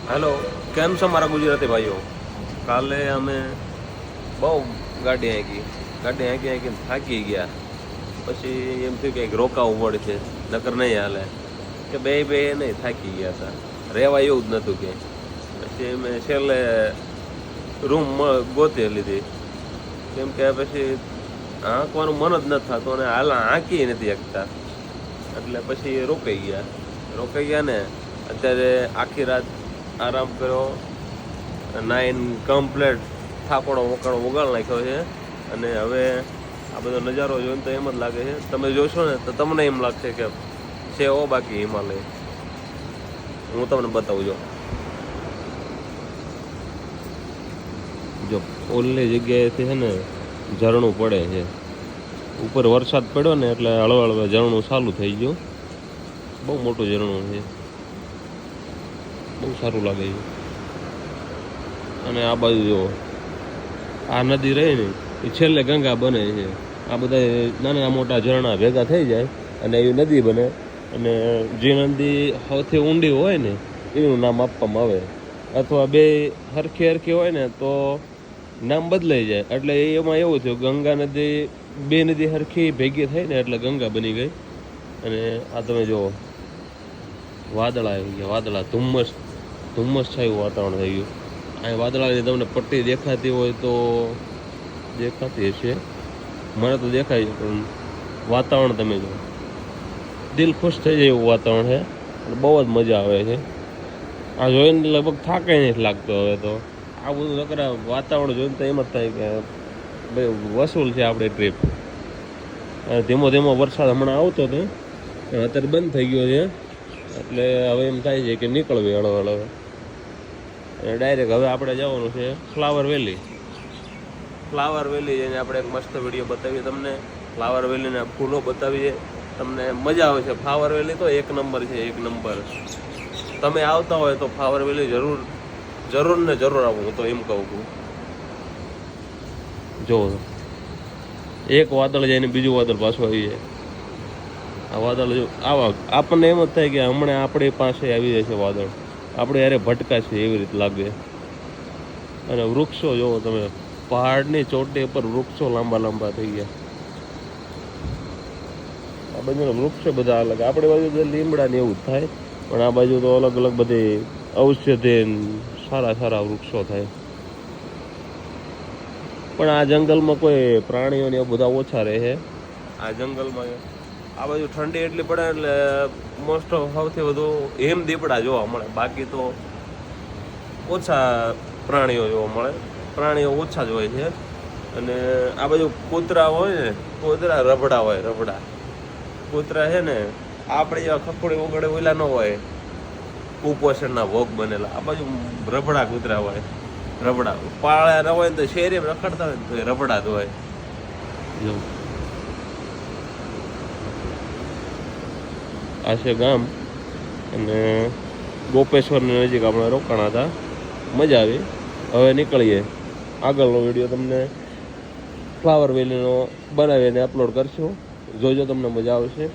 Hello, કેમ છો મારા ગુજરાતી ભાઈઓ? કાલે અમે બહુ ગાડી હાંકીને થાકી ગયા. પછી એમ થયું કે રોકાવું પડશે, નકર નહીં હાલે. કે બે નહીં થાકી ગયા હતા, રહેવા એવું જ નહોતું કે. પછી મેં છેલ્લે રૂમ ગોતી લીધી, કેમ કે પછી હાંકવાનું મન જ નથી થતું અને હાંકી નથી શકતા. એટલે પછી રોકાઈ ગયા ને. અત્યારે આખી રાત આરામ કર્યો, નાઈન કમ્પ્લેટ થાકોડો વગાડ નાખ્યો છે. અને હવે આ બધો નજારો જોઈને તો એમ જ લાગે છે, તમે જોશો ને તો તમને એમ લાગશે કે છે બાકી હિમાલય. હું તમને બતાવું જો ઓલી જગ્યાએથી છે ને ઝરણું પડે છે. ઉપર વરસાદ પડ્યો ને એટલે હળવા ઝરણું ચાલુ થઈ ગયું. બહુ મોટું ઝરણું છે, બહુ સારું લાગે છે. અને આ બાજુ જો આ નદી રહી ને એ છેલ્લે ગંગા બને છે. આ બધા નાના મોટા ઝરણા ભેગા થઈ જાય અને એવી નદી બને. અને જે નદી સૌથી ઊંડી હોય ને એનું નામ આપવામાં આવે, અથવા બે હરખી હોય ને તો નામ બદલાઈ જાય. એટલે એમાં એવું થયું, ગંગા નદી બે નદી હરખી ભેગી થઈ ને એટલે ગંગા બની ગઈ. અને આ તમે જુઓ વાદળા આવી ગયા, ધુમ્મસ છાયું વાતાવરણ થઈ ગયું. અહીં વાદળાની તમને પટ્ટી દેખાતી હોય તો દેખાતી હશે, મને તો દેખાય છે. પણ વાતાવરણ તમે જો, દિલ ખુશ થઈ જાય એવું વાતાવરણ છે. અને બહુ જ મજા આવે છે. આ જોઈને લગભગ થાકે નથી લાગતો. હવે તો આ બધું નકરા વાતાવરણ જોઈને તો એમ જ થાય કે ભાઈ વસૂલ છે આપણે ટ્રીપ. ધીમો વરસાદ હમણાં આવતો હતો, અત્યારે બંધ થઈ ગયો છે. એટલે હવે એમ થાય છે કે નીકળવી હળવે. અને ડાયરેક્ટ હવે આપણે જવાનું છે ફ્લાવર વેલી જઈને આપણે એક મસ્ત વિડીયો બતાવીએ તમને. ફ્લાવર વેલીના ફૂલો બતાવીએ તમને, મજા આવે છે. ફ્લાવર વેલી તો એક નંબર છે, એક નંબર. તમે આવતા હોય તો ફ્લાવર વેલી જરૂર ને જરૂર આવું, હું તો એમ કહું છું. જો એક વાદળ જાય ને બીજું વાદળ પાછું આવી જાય. આ વાદળ જો આપણને એમ જ થાય કે હમણાં આપણી પાસે આવી જાય છે વાદળ, આપણે યારે ભટકાશે એવી રીતે લાગે. અને વૃક્ષો જોવો તમે, પહાડની ચોટી પર વૃક્ષો લાંબા થઈ ગયા. આ બાજુના વૃક્ષો બધા અલગ, આપણી બાજુ તો લીમડા ને એવું જ થાય, પણ આ બાજુ તો અલગ બધી ઔષધિ સારા વૃક્ષો થાય. પણ આ જંગલમાં કોઈ પ્રાણીઓને એવું બધા ઓછા રહે છે. આ જંગલમાં આ બાજુ ઠંડી એટલી પડે એટલે મોસ્ટ ઓફ સૌથી વધુ દીપડા જોવા મળે. બાકી તો ઓછા પ્રાણીઓ જોવા મળે, પ્રાણીઓ ઓછા જ હોય છે. અને આ બાજુ કૂતરા હોય ને, રબડા હોય. કૂતરા છે ને આપણે જેવા ખખોડી વગડે ઓલા ન હોય, કુપોષણના ભોગ બનેલા. આ બાજુ રબડા કૂતરા હોય. પાળ્યા ન હોય ને તો શેરીમાં રખડતા હોય ને તો એ રબડા જ હોય. આ છે ગામ, અને ગોપેશ્વરની નજીક આપણે રોકાણા હતા. મજા આવી. હવે નીકળીએ. આગળનો વિડીયો તમને ફ્લાવર વેલીનો બનાવીને અપલોડ કરશું, જોજો, તમને મજા આવશે.